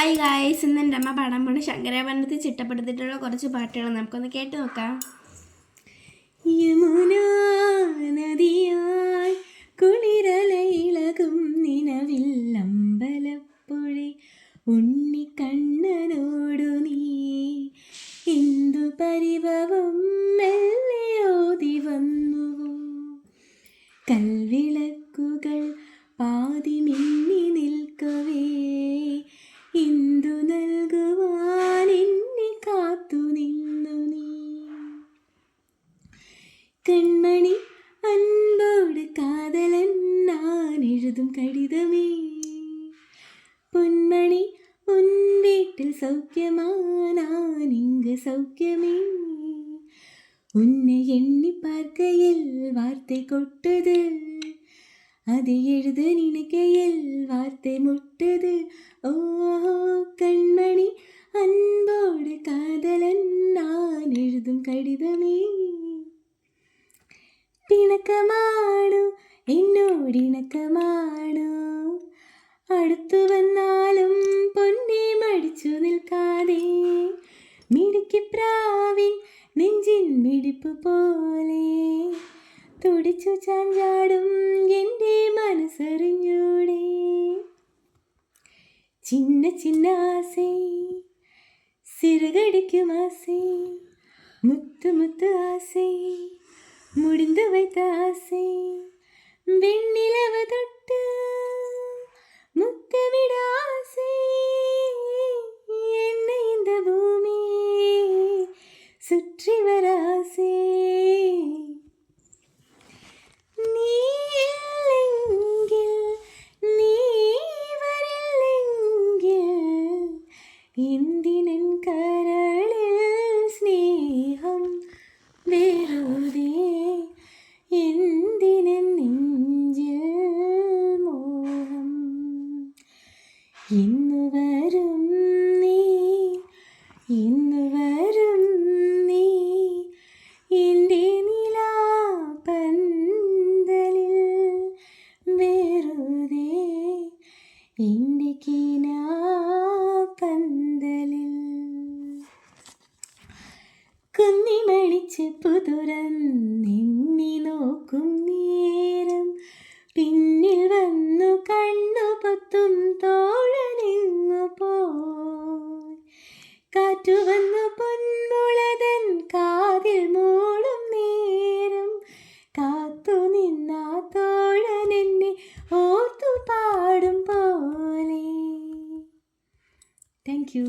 Hi guys, ഇന്ന് എൻ്റെ അമ്മ പാടാൻ പോണ ശങ്കരാഭരണത്തിൽ ചിട്ടപ്പെടുത്തിയിട്ടുള്ള കുറച്ച് പാട്ടുകൾ നമുക്കൊന്ന് കേട്ട് നോക്കാം. യമുനാ നദിയായി കുളിരലയിളകും നിലവിൽ അമ്പലപ്പുഴി ഉണ്ണിക്കണ്ണനോടു നീ എന്തു പരിഭവം മെല്ലയോതി വന്നുവോ. കൽവിളക്കുകൾ പാതി മിന്നി നിൽക്കവേ എന്തു നൽകുവാൻ എന്നെ കാത്തു നിന്നു നീ. കൺമണി അൻപോട് കാതലൻ ഞാൻ എഴുതും കടിതമേ, പൊന്മണി ഉൻ വീട്ടിൽ സൗഖ്യമാ நான் இங்கு சௌக்கியமே. உன்னை எண்ணி பார்க்கையில் வார்த்தை கொட்டுது, அதை எழுத நினைக்கையில் வார்த்தை முட்டுது. ஓ கண்மணி அன்போடு காதலன் நான் எழுதும் കടിതമേ. പിണക്കമാണോ എന്നോടിണക്കമാണോ, അടുത്തു വന്നാലും പൊന്നെ മടിച്ചു നിൽക്കാതെ മിടുക്കിപ്രാവിൻ നെഞ്ചിൻ മിടിപ്പ് പോലെ തുടിച്ചു ചാഞ്ചാടും എൻ്റെ മനസ്സറിഞ്ഞൂടെ. ചിന്ന ചിന്ന ആസை சிறகடிக்கும் ஆசை, முத்து முத்து ஆசை முடிந்து வைத்த ஆசை, வெண்ணிலவு தொட்டு முத்தமிட ஆசை, என்னை இந்த பூமி சுற்றி வர ஆசை. നീ ഇല്ലെങ്കിൽ നീ വരില്ലെങ്കിൽ എന്തിനൻ കരളിൽ സ്നേഹം വെറുതെ, എന്തിനൻ നെഞ്ചിൽ മോഹം. ഇന്നു വരും നീ, ഇന്നു വരും നീ എൻ്റെ നിലാപന്തലിൽ വെറുതെ, എൻ്റെ കിനാപന്തലിൽ. കുന്നിമണിച്ച് പുതുറന്നെണ്ണി നോക്കും നേരം പിന്നിൽ വന്നു കണ്ണു പൊത്തും തോഴനെങ്ങു പോയി. കാറ്റു വന്നു പൊന്മുളതൻ കാതിൽ മൂളും നേരം കാത്തു നിന്നാ തോഴനെന്നെ ഓർത്തു പാടും പോലെ. Thank you.